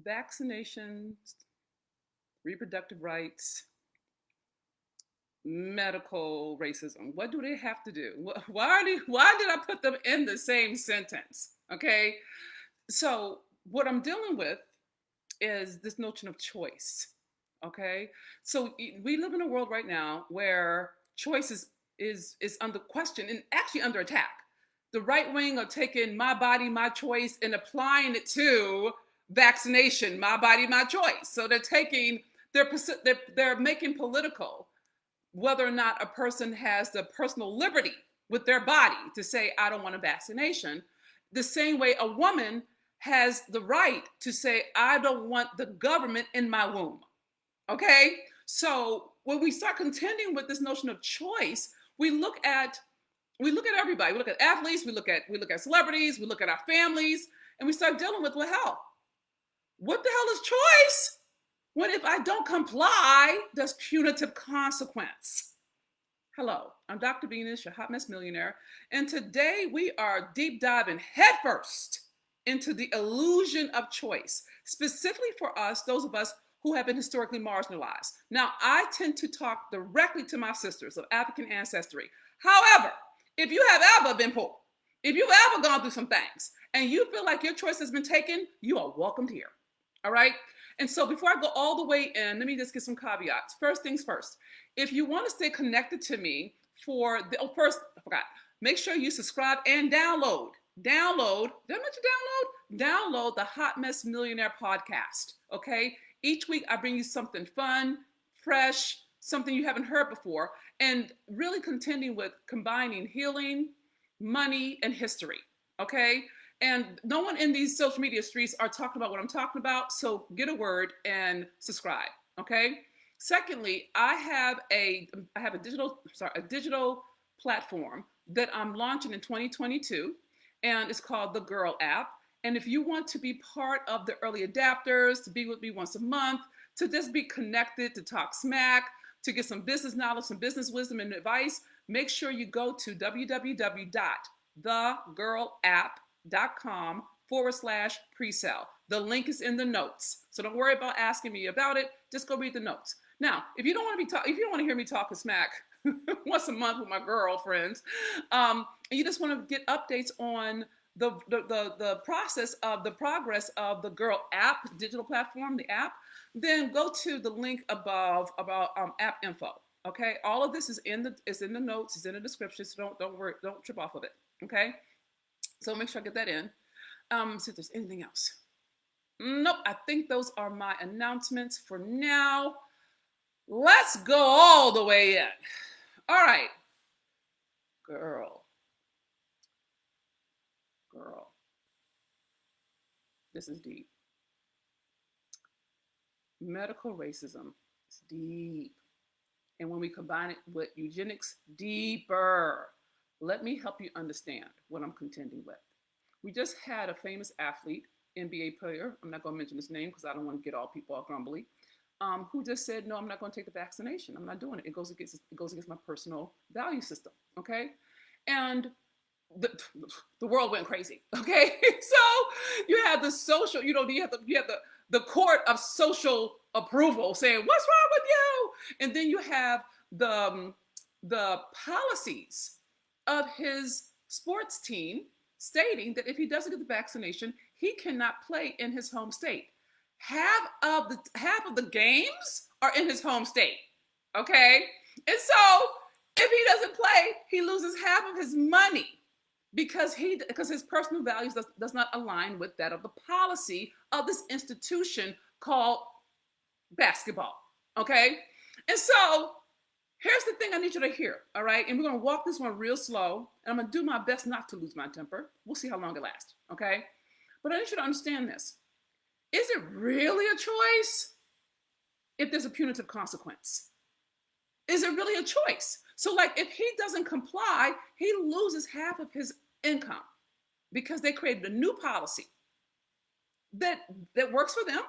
Vaccinations, reproductive rights, medical racism. What do they have to do? Why did I put them in the same sentence? Okay. So what I'm dealing with is this notion of choice. Okay. So we live in a world right now where choice is under question and actually under attack. The right wing are taking my body, my choice and applying it to vaccination, my body, my choice. So they're making political whether or not a person has the personal liberty with their body to say, I don't want a vaccination. The same way a woman has the right to say, I don't want the government in my womb. Okay? So when we start contending with this notion of choice, we look at everybody. We look at athletes, we look at celebrities, we look at our families, and we start dealing with, well, hell, what the hell is choice? When if I don't comply, there's punitive consequence. Hello, I'm Dr. Venus, your hot mess millionaire, and today we are deep diving headfirst into the illusion of choice, specifically for us, those of us who have been historically marginalized. Now, I tend to talk directly to my sisters of African ancestry. However, if you have ever been poor, if you've ever gone through some things, and you feel like your choice has been taken, you are welcomed here. All right? And so before I go all the way in, let me just get some caveats. First things first. If you want to stay connected to me first, I forgot. Make sure you subscribe and download. Did I mention download? Download the Hot Mess Millionaire podcast. Okay? Each week I bring you something fun, fresh, something you haven't heard before, and really contending with combining healing, money, and history. Okay? And no one in these social media streets are talking about what I'm talking about, so get a word and subscribe, okay? Secondly, I have a digital platform that I'm launching in 2022, and it's called the Girl app. And if you want to be part of the early adapters, to be with me once a month, to just be connected, to talk smack, to get some business knowledge, some business wisdom and advice, make sure you go to www.thegirlapp.com/pre-sale. The link is in the notes. So don't worry about asking me about it. Just go read the notes. Now, if you don't want to hear me talking smack once a month with my girlfriends, and you just want to get updates on the process of the progress of the Girl app, digital platform, the app, then go to the link above about app info. Okay, all of this is in the notes, it's in the description, so don't worry, don't trip off of it. Okay, so make sure I get that in. See if there's anything else. Nope, I think those are my announcements for now. Let's go all the way in. All right, girl, this is deep. Medical racism is deep. And when we combine it with eugenics, deeper. Let me help you understand what I'm contending with. We just had a famous athlete, NBA player, I'm not going to mention his name because I don't want to get all people all grumbly, who just said, no, I'm not going to take the vaccination. I'm not doing it. It goes against my personal value system, okay? And the world went crazy, okay? So you have the social, you have the court of social approval saying, what's wrong with you? And then you have the policies of his sports team stating that if he doesn't get the vaccination, he cannot play in his home state. Half of the games are in his home state, okay? And so if he doesn't play, he loses half of his money because his personal values does not align with that of the policy of this institution called basketball, okay? And so here's the thing I need you to hear, all right? And we're going to walk this one real slow, and I'm going to do my best not to lose my temper. We'll see how long it lasts, okay? But I need you to understand this. Is it really a choice if there's a punitive consequence? Is it really a choice? So like if he doesn't comply, he loses half of his income because they created a new policy that works for them.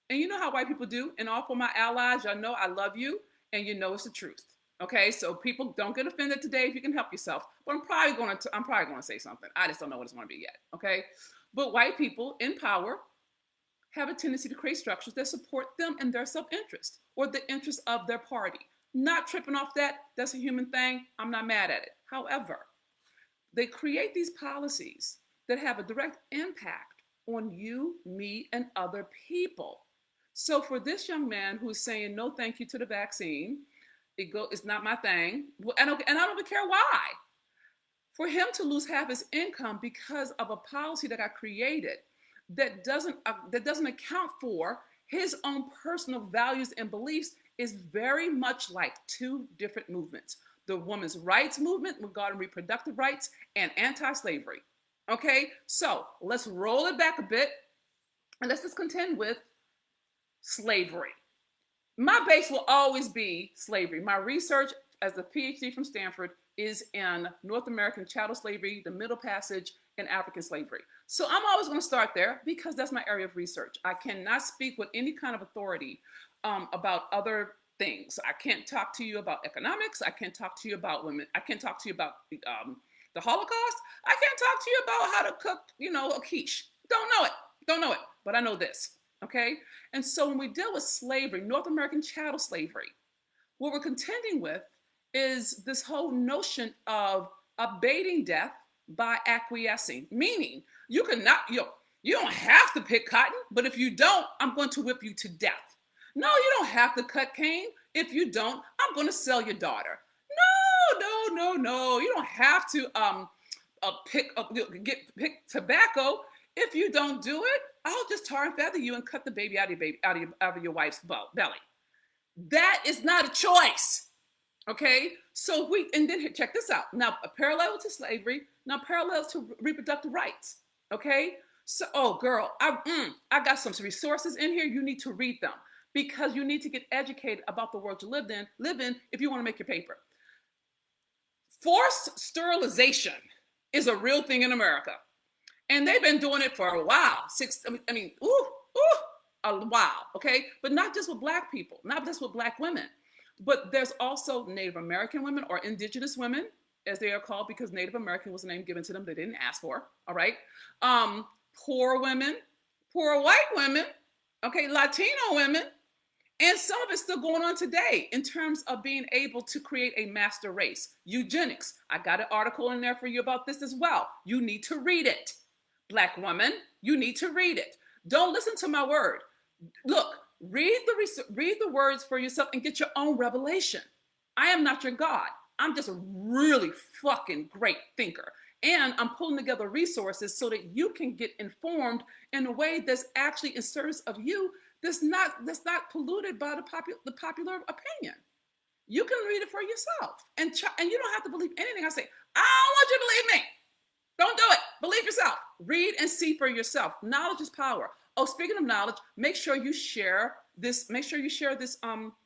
And you know how white people do. And all for my allies, y'all know I love you and you know it's the truth. Okay, so people don't get offended today if you can help yourself. But I'm probably going to say something. I just don't know what it's going to be yet. Okay, but white people in power have a tendency to create structures that support them and their self-interest or the interest of their party. Not tripping off that. That's a human thing. I'm not mad at it. However, they create these policies that have a direct impact on you, me, and other people. So for this young man who's saying no thank you to the vaccine, it's not my thing, and I don't even care why. For him to lose half his income because of a policy that got created that doesn't account for his own personal values and beliefs is very much like two different movements: the women's rights movement regarding reproductive rights and anti-slavery. Okay, so let's roll it back a bit and let's just contend with slavery. My base will always be slavery. My research as a PhD from Stanford is in North American chattel slavery, the Middle Passage, and African slavery. So I'm always going to start there because that's my area of research. I cannot speak with any kind of authority about other things. I can't talk to you about economics. I can't talk to you about women. I can't talk to you about the Holocaust. I can't talk to you about how to cook, a quiche. Don't know it, but I know this. Okay? And so when we deal with slavery, North American chattel slavery, what we're contending with is this whole notion of abating death by acquiescing, meaning you don't have to pick cotton, but if you don't, I'm going to whip you to death. No, you don't have to cut cane. If you don't, I'm going to sell your daughter. No. You don't have to pick tobacco. If you don't do it, I'll just tar and feather you and cut the baby out of your wife's belly. That is not a choice. Okay, so then check this out. Now, a parallel to slavery, now parallel to reproductive rights. Okay, so girl, I got some resources in here. You need to read them because you need to get educated about the world you live in if you want to make your paper. Forced sterilization is a real thing in America, and they've been doing it for a while. A while. Okay, but not just with Black people, not just with Black women. But there's also Native American women or indigenous women, as they are called, because Native American was a name given to them they didn't ask for, all right? Poor women, poor white women, okay, Latino women, and some of it's still going on today in terms of being able to create a master race. Eugenics, I got an article in there for you about this as well. You need to read it. Black woman, you need to read it. Don't listen to my word. Look, read the words for yourself and get your own revelation. I am not your God. I'm just a really fucking great thinker. And I'm pulling together resources so that you can get informed in a way that's actually in service of you, that's not polluted by the popular opinion. You can read it for yourself. And you don't have to believe anything I say. I don't want you to believe me. Don't do it. Believe yourself. Read and see for yourself. Knowledge is power. Oh, speaking of knowledge, make sure you share this. Make sure you share this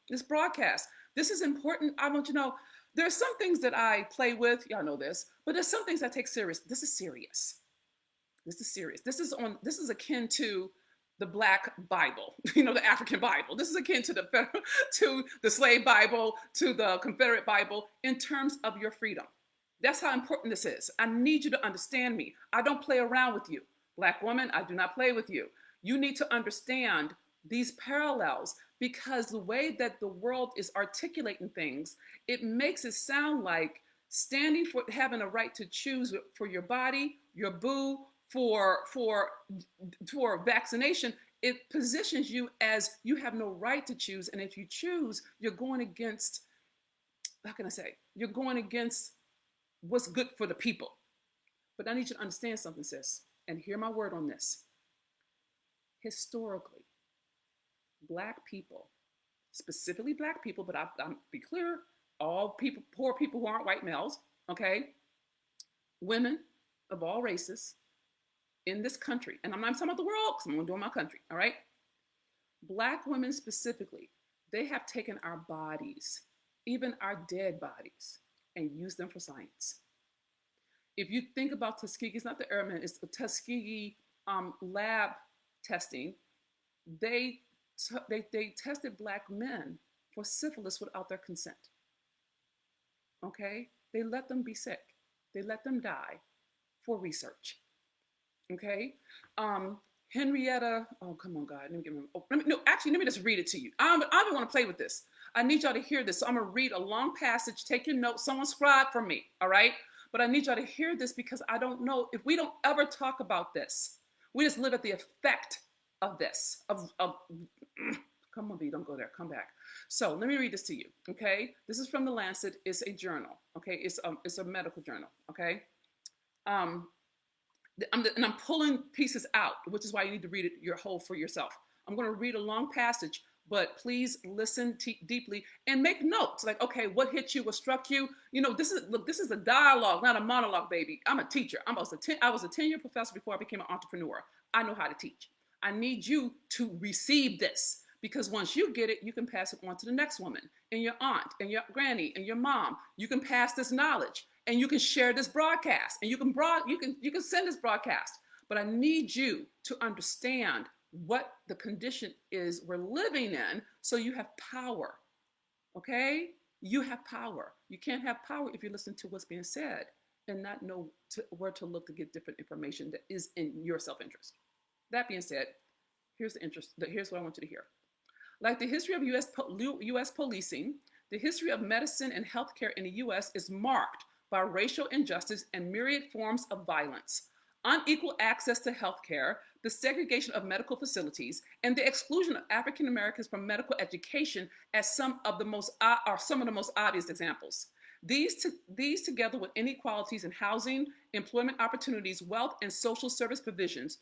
this broadcast. This is important. I want you to know there's some things that I play with. Y'all know this, but there's some things I take serious. This is serious. This is serious. This is akin to the Black Bible, the African Bible. This is akin to the slave Bible, to the Confederate Bible in terms of your freedom. That's how important this is. I need you to understand me. I don't play around with you. Black woman, I do not play with you. You need to understand these parallels because the way that the world is articulating things, it makes it sound like standing for having a right to choose for your body, your boo, for vaccination. It positions you as you have no right to choose. And if you choose, you're going against, you're going against what's good for the people. But I need you to understand something, sis, and hear my word on this. Historically, Black people, specifically Black people, but I'll be clear, all people, poor people who aren't white males, okay? Women of all races in this country, and I'm not talking about the world because I'm going to do my country, all right? Black women specifically, they have taken our bodies, even our dead bodies, and used them for science. If you think about Tuskegee, it's not the airmen, it's the Tuskegee lab testing. They tested Black men for syphilis without their consent. Okay? They let them be sick. They let them die for research. Okay? Henrietta, oh, come on, God. Let me get no, actually, let me just read it to you. I don't want to play with this. I need y'all to hear this. So I'm going to read a long passage. Take your notes. Someone scribe for me, all right? But I need y'all to hear this because I don't know if we don't ever talk about this. We just live at the effect of this. Come on, B, don't go there. Come back. So let me read this to you, okay? This is from the Lancet. It's a journal, okay? It's a medical journal, okay? And I'm pulling pieces out, which is why you need to read it your whole for yourself. I'm going to read a long passage, but please listen deeply and make notes. Like, okay, what hit you? What struck you? You know, this is a dialogue, not a monologue, baby. I'm a teacher. I was a 10-year professor before I became an entrepreneur. I know how to teach. I need you to receive this because once you get it, you can pass it on to the next woman and your aunt and your granny and your mom. You can pass this knowledge. And you can share this broadcast, and you can send this broadcast. But I need you to understand what the condition is we're living in, so you have power. Okay? You have power. You can't have power if you listen to what's being said and not know where to look to get different information that is in your self-interest. That being said, here's what I want you to hear. Like the history of U.S. policing, the history of medicine and healthcare in the U.S. is marked by racial injustice and myriad forms of violence, unequal access to healthcare, the segregation of medical facilities, and the exclusion of African Americans from medical education as some of the most obvious examples. These together with inequalities in housing, employment opportunities, wealth, and social service provisions,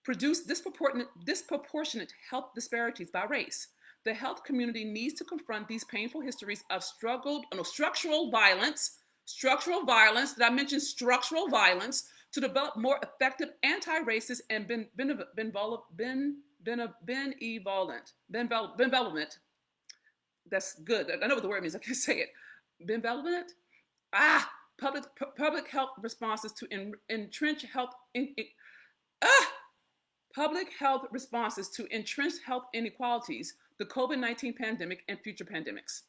produce disproportionate health disparities by race. The health community needs to confront these painful histories of structural violence. Structural violence, did I mention structural violence, to develop more effective anti-racist and benevolent, that's good, I know what the word means, I can't say it, benevolent, public health responses to entrenched health, public health responses to entrenched health inequalities, the COVID-19 pandemic and future pandemics.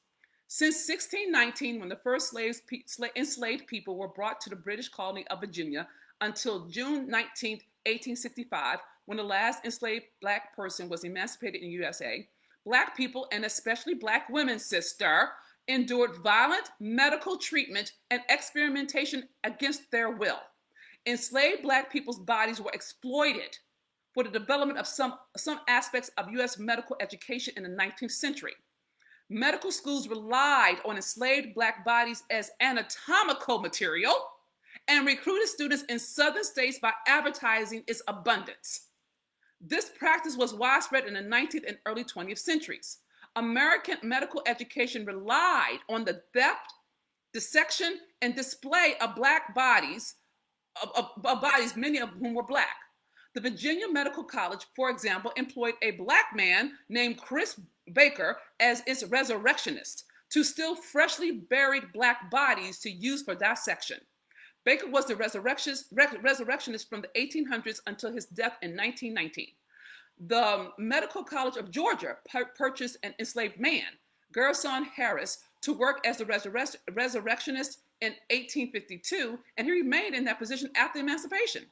Since 1619, when the first enslaved people were brought to the British colony of Virginia, until June 19, 1865, when the last enslaved Black person was emancipated in the USA, Black people, and especially Black women, sister, endured violent medical treatment and experimentation against their will. Enslaved Black people's bodies were exploited for the development of some aspects of U.S. medical education in the 19th century. Medical schools relied on enslaved Black bodies as anatomical material and recruited students in southern states by advertising its abundance. This practice was widespread in the 19th and early 20th centuries. American medical education relied on the theft, dissection, and display of Black bodies, many of whom were Black. The Virginia Medical College, for example, employed a Black man named Chris Baker as its resurrectionist to steal freshly buried Black bodies to use for dissection. Baker was the resurrectionist from the 1800s until his death in 1919. The Medical College of Georgia purchased an enslaved man, Gerson Harris, to work as the resurrectionist in 1852, and he remained in that position after emancipation.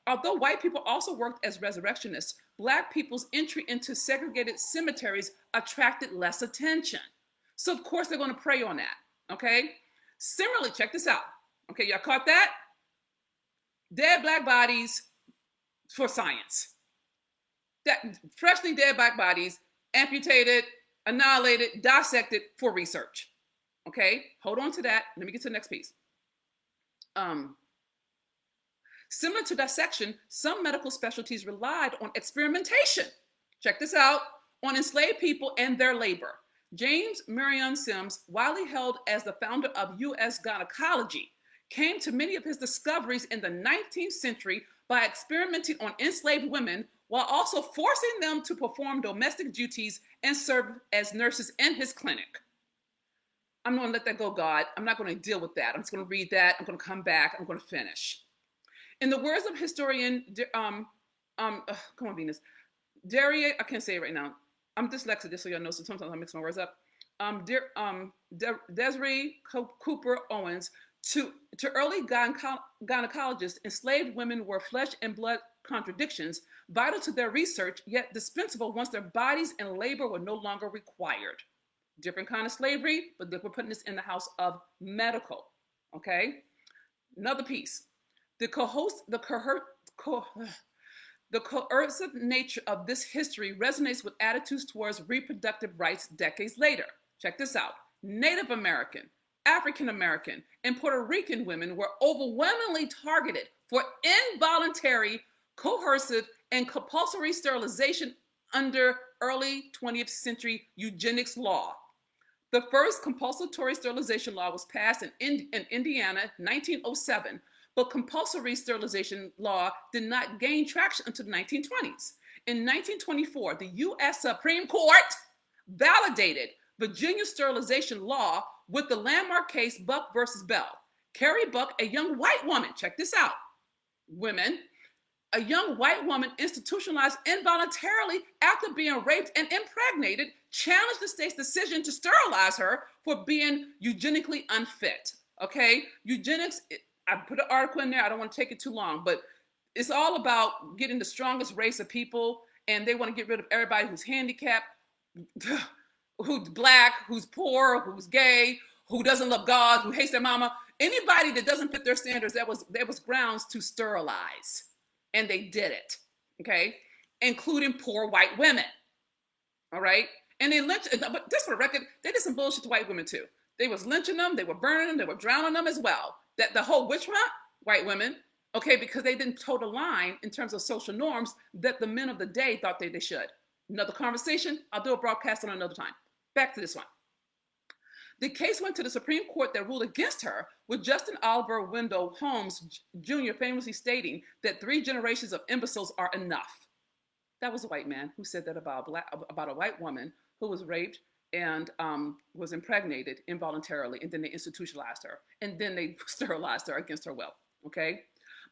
Although white people also worked as resurrectionists, Black people's entry into segregated cemeteries attracted less attention. So of course they're going to prey on that, okay? Similarly, check this out. Okay, y'all caught that? Dead Black bodies for science. Freshly dead Black bodies, amputated, annihilated, dissected for research. Okay, hold on to that. Let me get to the next piece. Similar to dissection, some medical specialties relied on experimentation. Check this out, on enslaved people and their labor. James Marion Sims, widely held as the founder of U.S. gynecology, came to many of his discoveries in the 19th century by experimenting on enslaved women while also forcing them to perform domestic duties and serve as nurses in his clinic. I'm going to let that go, God. I'm not going to deal with that. I'm just going to read that. I'm going to come back. I'm going to finish. In the words of historian, come on, Venus, Daria, I can't say it right now. I'm dyslexic, just so y'all know, so sometimes I mix my words up. Desiree Cooper Owens, to early gynecologists, enslaved women were flesh and blood contradictions, vital to their research, yet dispensable once their bodies and labor were no longer required. Different kind of slavery, but we're putting this in the house of medical, okay? Another piece. The coercive nature of this history resonates with attitudes towards reproductive rights decades later. Check this out. Native American, African American, and Puerto Rican women were overwhelmingly targeted for involuntary, coercive, and compulsory sterilization under early 20th century eugenics law. The first compulsory sterilization law was passed in Indiana in 1907, but compulsory sterilization law did not gain traction until the 1920s. In 1924, the U.S. Supreme Court validated Virginia sterilization law with the landmark case Buck versus Bell. Carrie Buck, a young white woman, check this out, women, a young white woman institutionalized involuntarily after being raped and impregnated, challenged the state's decision to sterilize her for being eugenically unfit. Okay, eugenics, I put an article in there, I don't want to take it too long, but it's all about getting the strongest race of people, and they want to get rid of everybody who's handicapped, who's black, who's poor, who's gay, who doesn't love God, who hates their mama. Anybody that doesn't fit their standards, that was grounds to sterilize. And they did it, okay? Including poor white women, all right? And they lynched, but just for the record, they did some bullshit to white women too. They was lynching them, they were burning them, they were drowning them as well. That the whole witch hunt, white women, okay, because they didn't toe the line in terms of social norms that the men of the day thought they should. Another conversation, I'll do a broadcast on another time. Back to this one. The case went to the Supreme Court that ruled against her, with Justin Oliver Wendell Holmes Jr. famously stating that 3 generations of imbeciles are enough. That was a white man who said that about a white woman who was raped and was impregnated involuntarily, and then they institutionalized her, and then they sterilized her against her will, okay?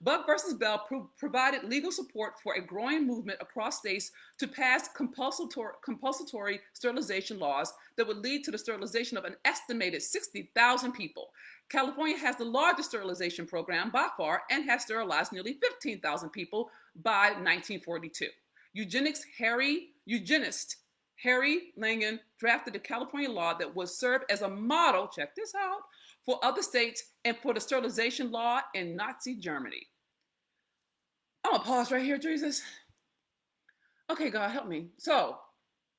Buck versus Bell provided legal support for a growing movement across states to pass compulsory sterilization laws that would lead to the sterilization of an estimated 60,000 people. California has the largest sterilization program by far and has sterilized nearly 15,000 people by 1942. Eugenist Harry Langen drafted a California law that would serve as a model, check this out, for other states and for the sterilization law in Nazi Germany. I'm gonna pause right here, Jesus. Okay, God, help me. So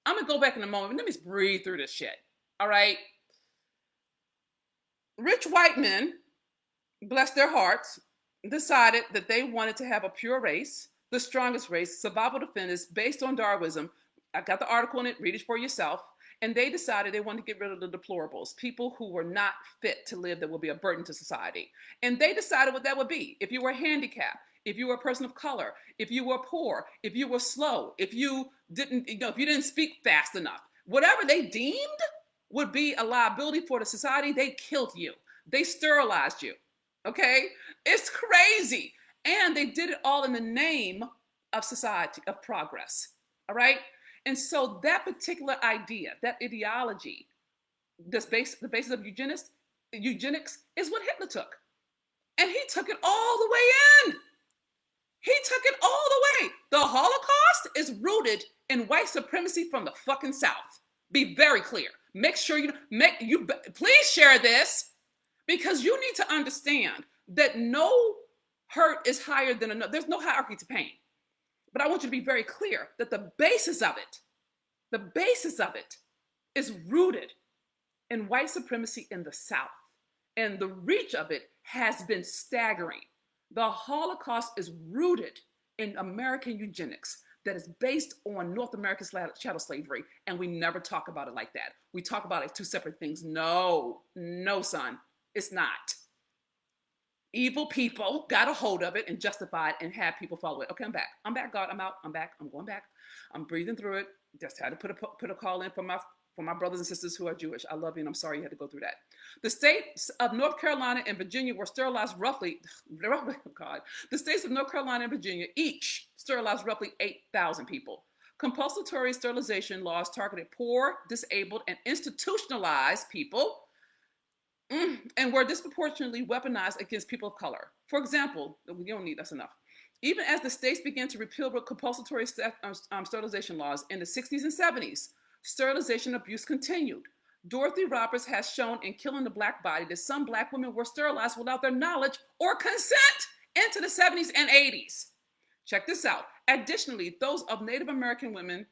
I'm gonna go back in a moment. Let me just breathe through this shit, all right? Rich white men, bless their hearts, decided that they wanted to have a pure race, the strongest race, survival of the fittest, based on Darwinism. I got the article in it, read it for yourself. And they decided they wanted to get rid of the deplorables, people who were not fit to live, that would be a burden to society. And they decided what that would be. If you were handicapped, if you were a person of color, if you were poor, if you were slow, if you didn't speak fast enough, whatever they deemed would be a liability for the society, they killed you. They sterilized you, okay? It's crazy. And they did it all in the name of society, of progress, all right? And so that particular idea, that ideology, the basis of eugenics is what Hitler took. And he took it all the way in. He took it all the way. The Holocaust is rooted in white supremacy from the fucking South. Be very clear. Make sure please share this, because you need to understand that no hurt is higher than another. There's no hierarchy to pain. But I want you to be very clear that the basis of it is rooted in white supremacy in the South. And the reach of it has been staggering. The Holocaust is rooted in American eugenics that is based on North American chattel slavery. And we never talk about it like that. We talk about it as two separate things. No, son, it's not. Evil people got a hold of it and justified and had people follow it. Okay, I'm back. I'm back, God. I'm out. I'm back. I'm going back. I'm breathing through it. Just had to put a call in for my brothers and sisters who are Jewish. I love you, and I'm sorry you had to go through that. The states of North Carolina and Virginia were sterilized roughly, God. The states of North Carolina and Virginia each sterilized roughly 8,000 people. Compulsory sterilization laws targeted poor, disabled, and institutionalized people, and were disproportionately weaponized against people of color. For example, you don't need that's enough. Even as the states began to repeal compulsory sterilization laws in the 60s and 70s, sterilization abuse continued. Dorothy Roberts has shown in Killing the Black Body that some Black women were sterilized without their knowledge or consent into the 70s and 80s. Check this out. Additionally, thousands of Native American women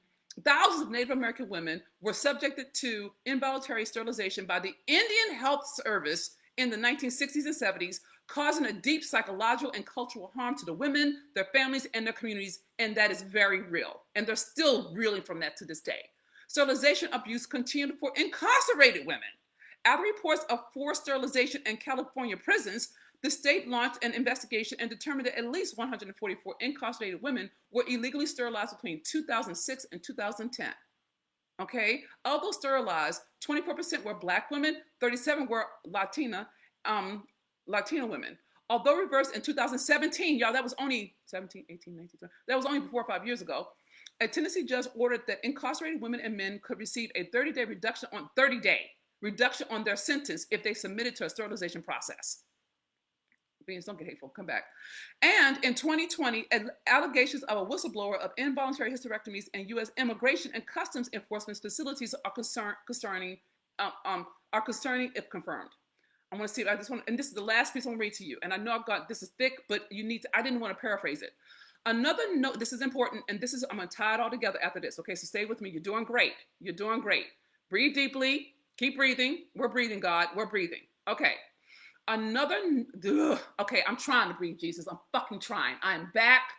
were subjected to involuntary sterilization by the Indian Health Service in the 1960s and 70s, causing a deep psychological and cultural harm to the women, their families, and their communities, and that is very real. And they're still reeling from that to this day. Sterilization abuse continued for incarcerated women. After reports of forced sterilization in California prisons, the state launched an investigation and determined that at least 144 incarcerated women were illegally sterilized between 2006 and 2010. Okay, of those sterilized, 24% were Black women, 37% were Latina women. Although reversed in 2017, y'all, that was only 17, 18, 19, 20, that was only 4 or 5 years ago. A Tennessee judge ordered that incarcerated women and men could receive a 30-day reduction on their sentence if they submitted to a sterilization process. Don't get hateful, come back. And in 2020, allegations of a whistleblower of involuntary hysterectomies in U.S. immigration and customs enforcement facilities are concerning if confirmed. I want to see if I just want, and this is the last piece I'm going to read to you. And I know I've got, this is thick, but I didn't want to paraphrase it. Another note, this is important, and I'm going to tie it all together after this. Okay, so stay with me. You're doing great. You're doing great. Breathe deeply. Keep breathing. We're breathing, God. We're breathing. Okay. Okay, I'm trying to breathe, Jesus. I'm fucking trying. I'm back.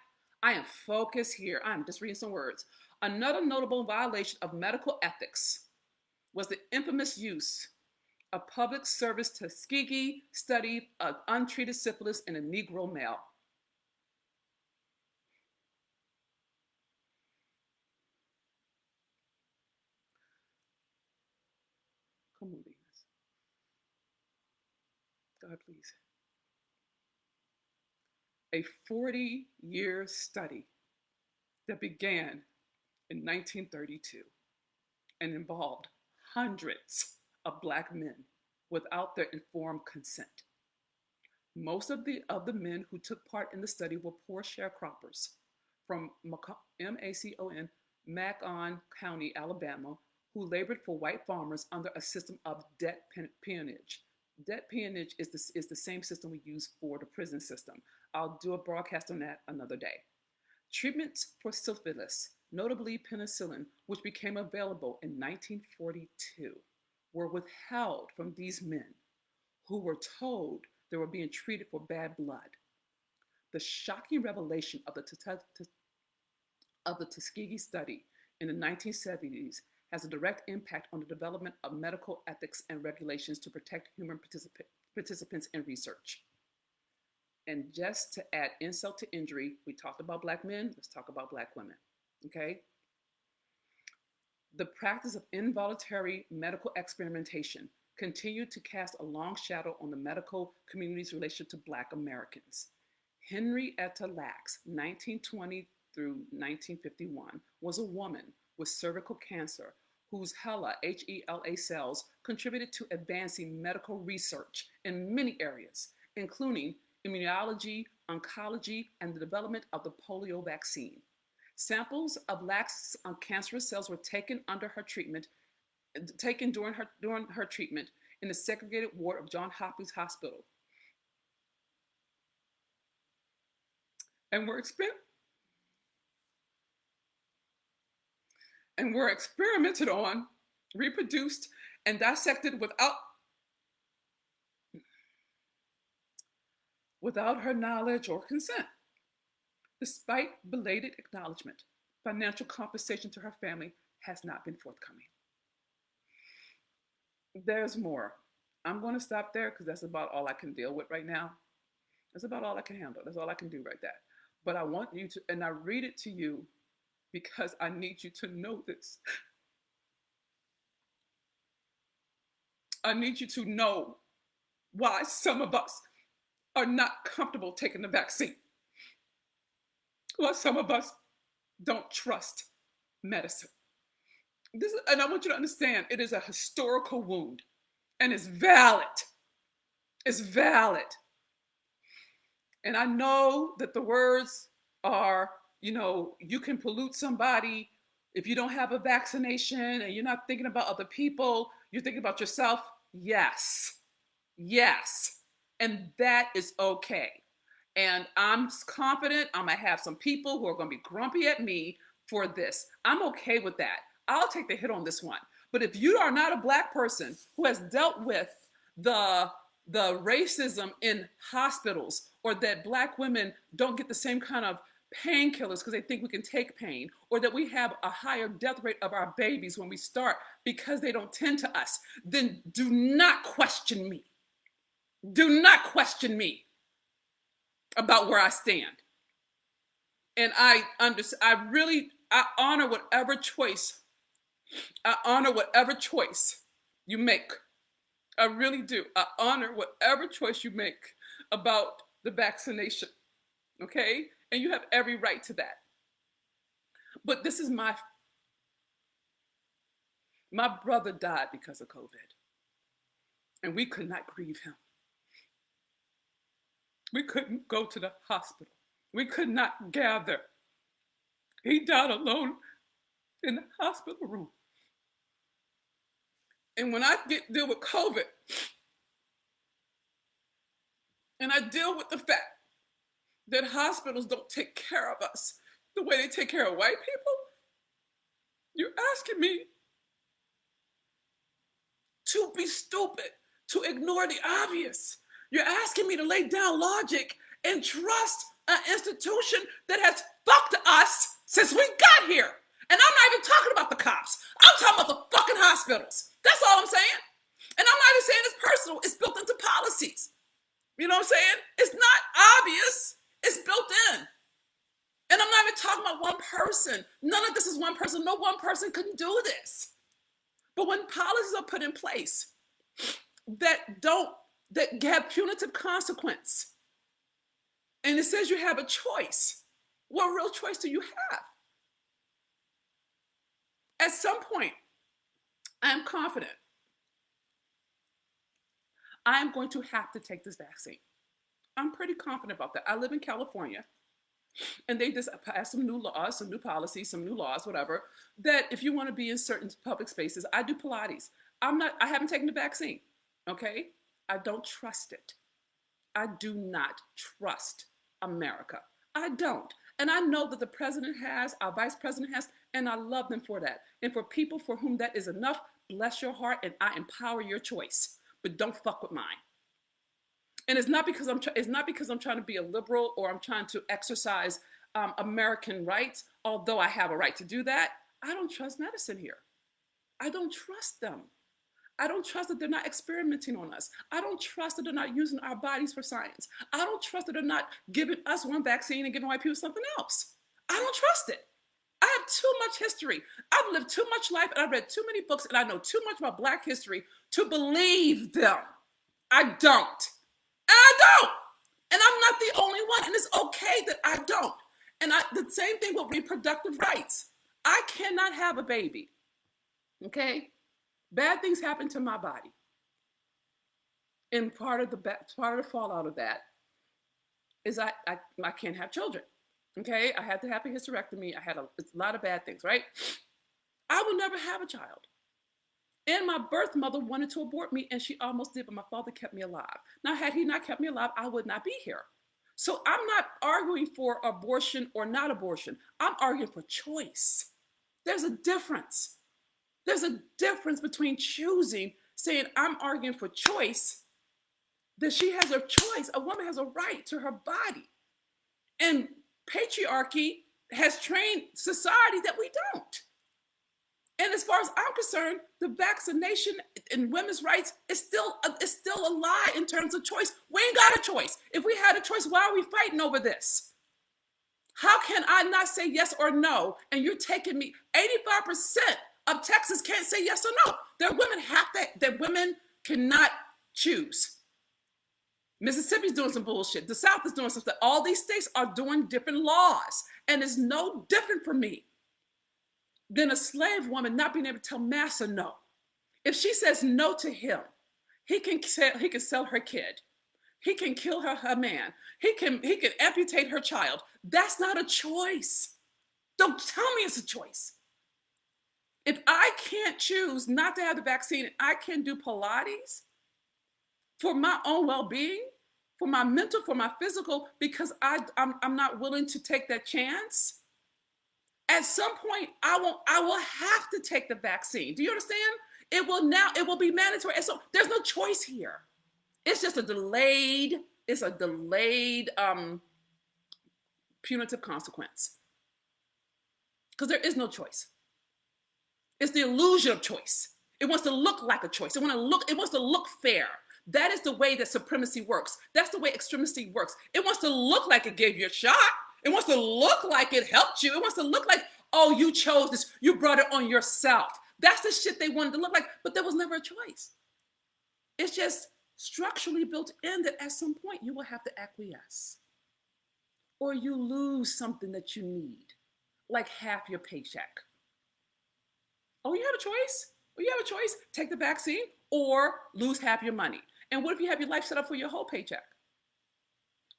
I am focused here. I'm just reading some words. Another notable violation of medical ethics was the infamous use of public service Tuskegee study of untreated syphilis in a Negro male. Come on, Venus. God, please. A 40-year study that began in 1932 and involved hundreds of Black men without their informed consent. Most of the men who took part in the study were poor sharecroppers from Macon County, Alabama, who labored for white farmers under a system of debt peonage. Debt peonage is the same system we use for the prison system. I'll do a broadcast on that another day. Treatments for syphilis, notably penicillin, which became available in 1942, were withheld from these men who were told they were being treated for bad blood. The shocking revelation of the Tuskegee study in the 1970s has a direct impact on the development of medical ethics and regulations to protect human participants in research. And just to add insult to injury, we talked about Black men, let's talk about Black women, okay? The practice of involuntary medical experimentation continued to cast a long shadow on the medical community's relationship to Black Americans. Henrietta Lacks, 1920 through 1951, was a woman with cervical cancer whose HeLa, H-E-L-A cells contributed to advancing medical research in many areas, including immunology, oncology, and the development of the polio vaccine. Samples of Lacks' cancerous cells were taken during her treatment in the segregated ward of Johns Hopkins Hospital, and were experimented on, reproduced, and dissected without her knowledge or consent. Despite belated acknowledgement, financial compensation to her family has not been forthcoming. There's more. I'm going to stop there because that's about all I can deal with right now. That's about all I can handle. That's all I can do right there. But I want you to, and I read it to you because I need you to know this. I need you to know why some of us are not comfortable taking the vaccine. Why some of us don't trust medicine. And I want you to understand, it is a historical wound and it's valid. It's valid. And I know that the words Or, you can pollute somebody if you don't have a vaccination and you're not thinking about other people, you're thinking about yourself. Yes. Yes. And that is okay. And I'm confident I'm going to have some people who are going to be grumpy at me for this. I'm okay with that. I'll take the hit on this one. But if you are not a Black person who has dealt with the racism in hospitals, or that Black women don't get the same kind of painkillers because they think we can take pain, or that we have a higher death rate of our babies when we start because they don't tend to us, then do not question me. Do not question me about where I stand. And I honor whatever choice. I honor whatever choice you make. I really do. I honor whatever choice you make about the vaccination. Okay? And you have every right to that. But this is my brother died because of COVID. And we could not grieve him. We couldn't go to the hospital. We could not gather. He died alone in the hospital room. And when I deal with COVID, and I deal with the fact that hospitals don't take care of us the way they take care of white people, you're asking me to be stupid, to ignore the obvious. You're asking me to lay down logic and trust an institution that has fucked us since we got here. And I'm not even talking about the cops. I'm talking about the fucking hospitals. That's all I'm saying. And I'm not even saying it's personal. It's built into policies. You know what I'm saying? It's not obvious. It's built in. And I'm not even talking about one person. None of this is one person. No one person can do this. But when policies are put in place that have punitive consequence, and it says you have a choice, what real choice do you have? At some point, I am confident I am going to have to take this vaccine. I'm pretty confident about that. I live in California, and they just passed some new laws, some new policies, some new laws, whatever, that if you want to be in certain public spaces, I do Pilates. I haven't taken the vaccine, okay? I don't trust it. I do not trust America. I don't. And I know that the president has, our vice president has, and I love them for that. And for people for whom that is enough, bless your heart, and I empower your choice. But don't fuck with mine. And it's not because I'm trying to be a liberal or I'm trying to exercise American rights, although I have a right to do that. I don't trust medicine here. I don't trust them. I don't trust that they're not experimenting on us. I don't trust that they're not using our bodies for science. I don't trust that they're not giving us one vaccine and giving white people something else. I don't trust it. I have too much history. I've lived too much life, and I've read too many books, and I know too much about Black history to believe them. I don't. I don't. And I'm not the only one, and it's okay that I don't. And the same thing with reproductive rights. I cannot have a baby, okay? Bad things happen to my body. And part of the fallout of that is I can't have children, okay? I had to have a hysterectomy. I had a lot of bad things, right? I will never have a child. And my birth mother wanted to abort me, and she almost did, but my father kept me alive. Now, had he not kept me alive, I would not be here. So I'm not arguing for abortion or not abortion. I'm arguing for choice. There's a difference. There's a difference between choosing, saying I'm arguing for choice, that she has a choice. A woman has a right to her body. And patriarchy has trained society that we don't. And as far as I'm concerned, the vaccination and women's rights is still a lie in terms of choice. We ain't got a choice. If we had a choice, why are we fighting over this? How can I not say yes or no? And you're taking me, 85% of Texas can't say yes or no. That women cannot choose. Mississippi's doing some bullshit. The South is doing some stuff. All these states are doing different laws. And it's no different for me than a slave woman not being able to tell massa no. If she says no to him, he can sell her kid. He can kill her man. He can amputate her child. That's not a choice. Don't tell me it's a choice. If I can't choose not to have the vaccine and I can do Pilates for my own well-being, for my mental, for my physical, because I'm not willing to take that chance, at some point I will have to take the vaccine. Do you understand? It will be mandatory. And so there's no choice here. It's just a delayed punitive consequence. Because there is no choice. It's the illusion of choice. It wants to look like a choice. It wants to look fair. That is the way that supremacy works. That's the way extremism works. It wants to look like it gave you a shot. It wants to look like it helped you. It wants to look like, oh, you chose this. You brought it on yourself. That's the shit they wanted to look like, but there was never a choice. It's just structurally built in that at some point you will have to acquiesce. Or you lose something that you need, like half your paycheck. Oh, you have a choice? Well, you have a choice. Take the vaccine or lose half your money. And what if you have your life set up for your whole paycheck?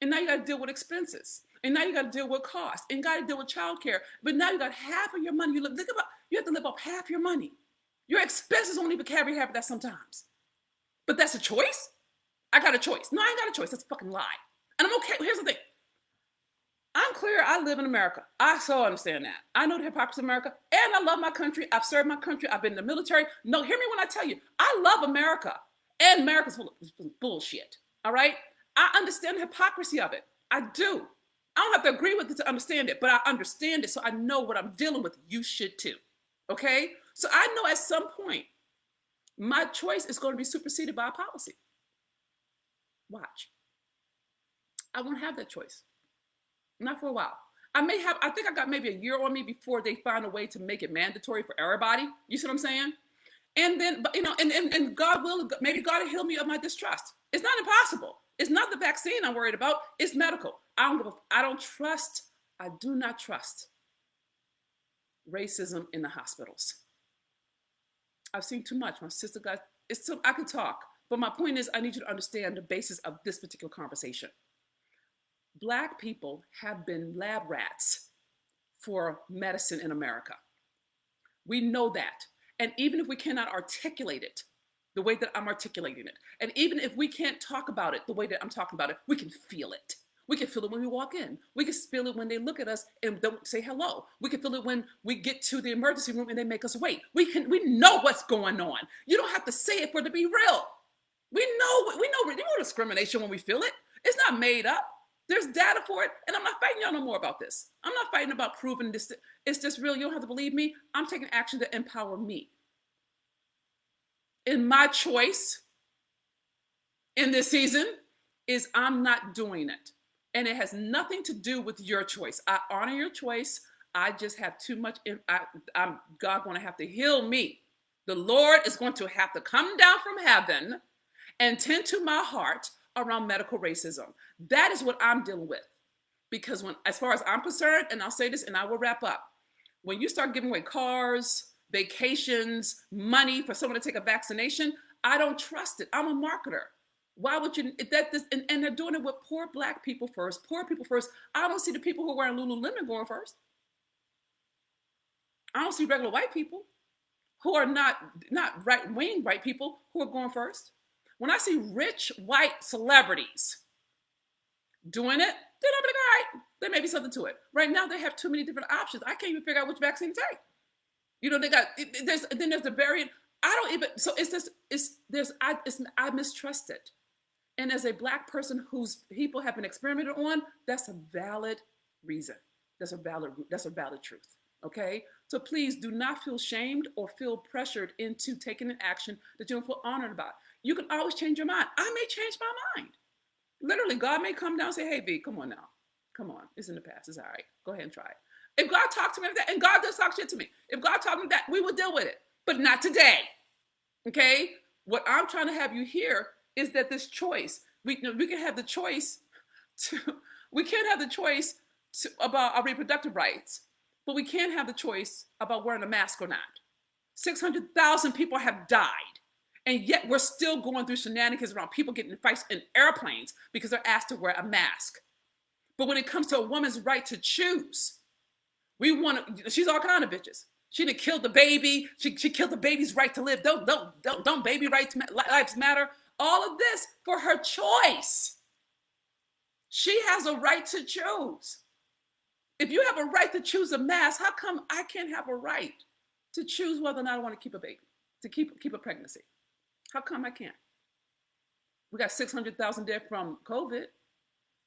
And now you got to deal with expenses. And now you got to deal with costs. And you got to deal with childcare. But now you got half of your money. You have to live off half your money. Your expenses won't even carry half of that sometimes. But that's a choice? I got a choice. No, I ain't got a choice. That's a fucking lie. And I'm okay. Here's the thing. I'm clear. I live in America. I so understand that. I know the hypocrisy of America. And I love my country. I've served my country. I've been in the military. No, hear me when I tell you. I love America. And America's full of bullshit. All right? I understand the hypocrisy of it. I do. I don't have to agree with it to understand it, but I understand it, so I know what I'm dealing with. You should too. Okay? So I know at some point, my choice is going to be superseded by a policy. Watch. I won't have that choice. Not for a while. I think I got maybe a year on me before they find a way to make it mandatory for everybody. You see what I'm saying? And then, but, and God will, maybe God will heal me of my distrust. It's not impossible. It's not the vaccine I'm worried about. It's medical. I do not trust racism in the hospitals. I've seen too much. My sister I could talk, but my point is I need you to understand the basis of this particular conversation. Black people have been lab rats for medicine in America. We know that. And even if we cannot articulate it the way that I'm articulating it, and even if we can't talk about it the way that I'm talking about it, we can feel it. We can feel it when we walk in. We can feel it when they look at us and don't say hello. We can feel it when we get to the emergency room and they make us wait. We know what's going on. You don't have to say it for it to be real. We know discrimination when we feel it. It's not made up. There's data for it, and I'm not fighting y'all no more about this. I'm not fighting about proving this. It's just real. You don't have to believe me. I'm taking action to empower me. And my choice in this season is I'm not doing it. And it has nothing to do with your choice. I honor your choice. I just have too much. God going to have to heal me. The Lord is going to have to come down from heaven and tend to my heart around medical racism. That is what I'm dealing with. Because as far as I'm concerned, and I'll say this and I will wrap up, when you start giving away cars, vacations, money for someone to take a vaccination, I don't trust it. I'm a marketer. Why would you, and they're doing it with poor Black people first, poor people first. I don't see the people who are wearing Lululemon going first. I don't see regular white people who are not right-wing white people who are going first. When I see rich white celebrities doing it, then I'm like, all right, there may be something to it. Right now, they have too many different options. I can't even figure out which vaccine to take. There's the variant. I mistrust it. And as a Black person whose people have been experimented on, that's a valid reason. That's a valid truth. Okay? So please do not feel shamed or feel pressured into taking an action that you don't feel honored about. You can always change your mind. I may change my mind. Literally, God may come down and say, hey, V, come on now. Come on. It's in the past. It's all right. Go ahead and try it. If God talked to me like that, and God does talk shit to me, if God talked to me that, we will deal with it. But not today. Okay? What I'm trying to have you hear is that this choice, we can have the choice about our reproductive rights, but we can't have the choice about wearing a mask or not. 600,000 people have died. And yet we're still going through shenanigans around people getting in fights in airplanes because they're asked to wear a mask. But when it comes to a woman's right to choose, we want to, she's all kind of bitches. She done killed the baby. She killed the baby's right to live. Don't baby rights lives matter. All of this for her choice. She has a right to choose. If you have a right to choose a mask, how come I can't have a right to choose whether or not I want to keep a baby, to keep a pregnancy? How come I can't? We got 600,000 dead from COVID.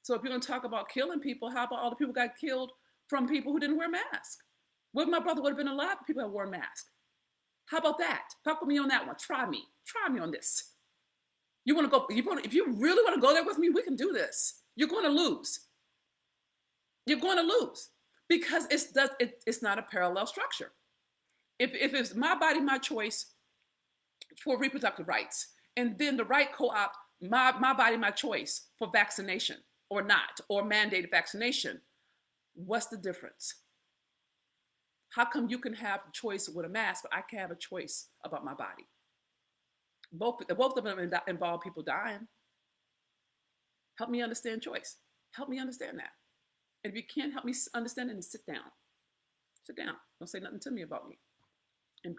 So if you're going to talk about killing people, how about all the people who got killed from people who didn't wear masks? What if my brother would have been alive if people that wore masks? How about that? Talk with me on that one. Try me on this. You want to go? If you really want to go there with me, we can do this. You're going to lose. You're going to lose because it's not a parallel structure. If it's my body, my choice for reproductive rights, and then the right co-opt my body, my choice for vaccination or not, or mandated vaccination, what's the difference? How come you can have a choice with a mask, but I can't have a choice about my body? Both of them involve people dying. Help me understand choice. Help me understand that. And if you can't help me understand it, then sit down. Sit down. Don't say nothing to me about me. And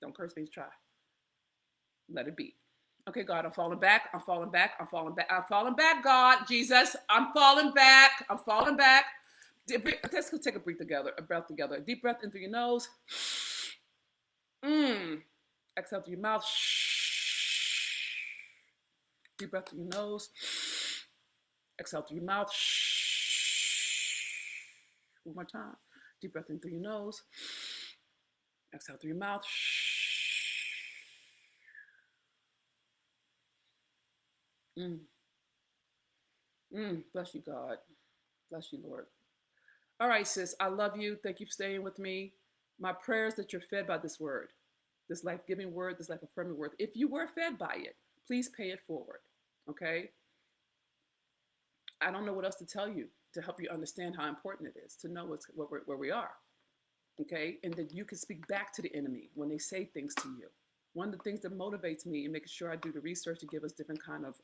don't curse me, try. Let it be. Okay, God, I'm falling back. I'm falling back. I'm falling back. I'm falling back, God. Jesus, I'm falling back. I'm falling back. Let's go take a breath together. A deep breath in through your nose. Exhale through your mouth. Deep breath through your nose. Exhale through your mouth. One more time. Deep breath in through your nose. Exhale through your mouth. Bless you, God. Bless you, Lord. All right, sis, I love you. Thank you for staying with me. My prayer is that you're fed by this word, this life-giving word, this life-affirming word. If you were fed by it, please pay it forward, okay? I don't know what else to tell you to help you understand how important it is to know where we are, okay? And that you can speak back to the enemy when they say things to you. One of the things that motivates me in making sure I do the research to give us different kind of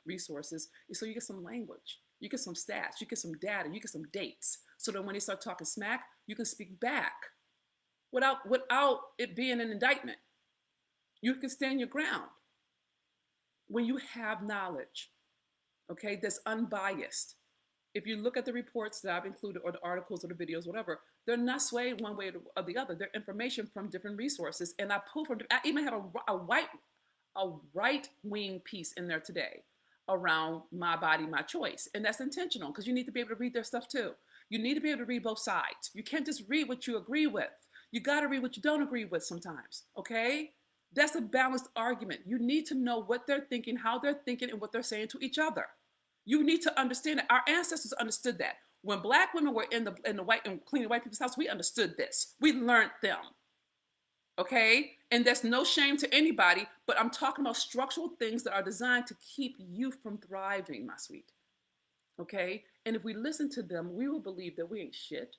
resources is so you get some language, you get some stats, you get some data, you get some dates, so that when they start talking smack, you can speak back without it being an indictment. You can stand your ground when you have knowledge, okay, that's unbiased. If you look at the reports that I've included or the articles or the videos, whatever, they're not swayed one way or the other. They're information from different resources. And I even have a right-wing piece in there today around my body, my choice. And that's intentional because you need to be able to read their stuff too. You need to be able to read both sides. You can't just read what you agree with. You got to read what you don't agree with sometimes, okay? That's a balanced argument. You need to know what they're thinking, how they're thinking, and what they're saying to each other. You need to understand that our ancestors understood that. When Black women were in the white and cleaning white people's house, we understood this. We learned them. Okay? And that's no shame to anybody, but I'm talking about structural things that are designed to keep you from thriving, my sweet. Okay? And if we listen to them, we will believe that we ain't shit,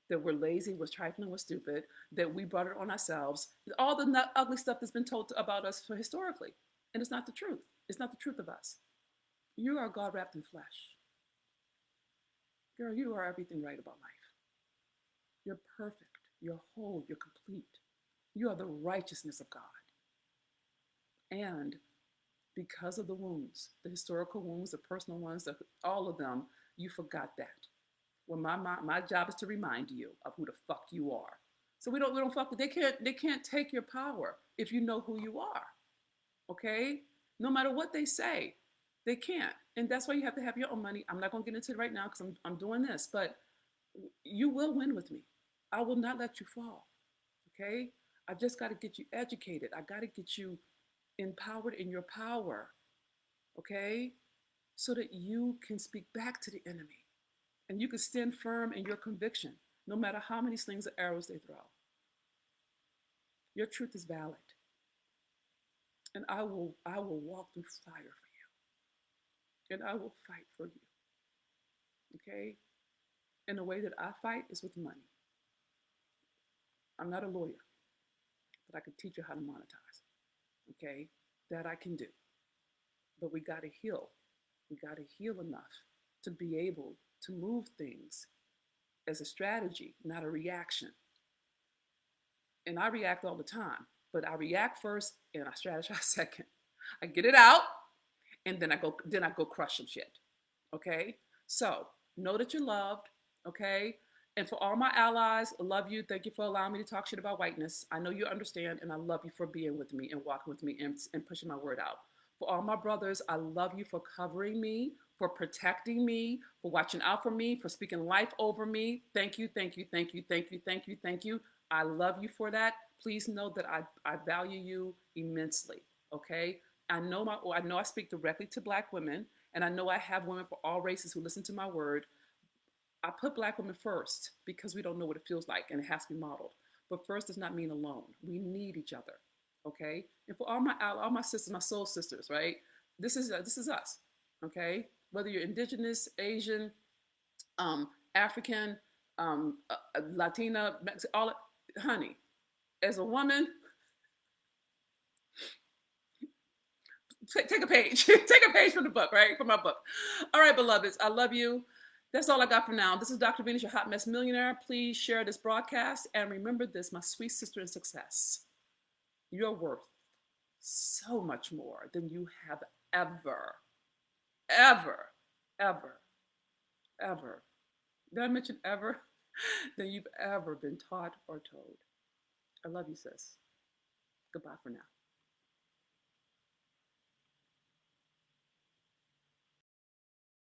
that we're lazy, we're trifling, we're stupid, that we brought it on ourselves, all the ugly stuff that's been told about us historically. And it's not the truth. It's not the truth of us. You are God wrapped in flesh. Girl, you are everything right about life. You're perfect. You're whole. You're complete. You are the righteousness of God. And because of the wounds, the historical wounds, the personal ones, all of them, you forgot that. Well, my job is to remind you of who the fuck you are. So we don't fuck with, they can't take your power if you know who you are. Okay? No matter what they say, they can't. And that's why you have to have your own money. I'm not going to get into it right now because I'm doing this, but you will win with me. I will not let you fall. Okay? I just got to get you educated. I got to get you empowered in your power. Okay? So that you can speak back to the enemy and you can stand firm in your conviction, no matter how many slings or arrows they throw. Your truth is valid. And I will walk through fire for you. And I will fight for you. Okay? And the way that I fight is with money. I'm not a lawyer, but I can teach you how to monetize. Okay? that I can do. But we got to heal. We got to heal enough to be able to move things as a strategy, not a reaction. And I react all the time, but I react first and I strategize second. I get it out and then I go crush some shit. Okay? So know that you're loved, okay? And for all my allies, I love you. Thank you for allowing me to talk shit about whiteness. I know you understand, and I love you for being with me and walking with me and pushing my word out. For all my brothers, I love you for covering me, for protecting me, for watching out for me, for speaking life over me. Thank you, thank you, thank you, thank you, thank you, thank you. I love you for that. Please know that I value you immensely. Okay? I know I speak directly to Black women, and I know I have women for all races who listen to my word. I put Black women first because we don't know what it feels like, and it has to be modeled. But first does not mean alone. We need each other. Okay? And for all my sisters, my soul sisters, right? This is us. Okay? Whether you're indigenous, Asian, African, Latina, all honey. As a woman, take a page. Take a page from the book, right? From my book. All right, beloveds, I love you. That's all I got for now. This is Dr. Venus, your hot mess millionaire. Please share this broadcast and remember this, my sweet sister in success. You're worth so much more than you have ever, ever, ever, ever. Did I mention ever? Than you've ever been taught or told. I love you, sis. Goodbye for now.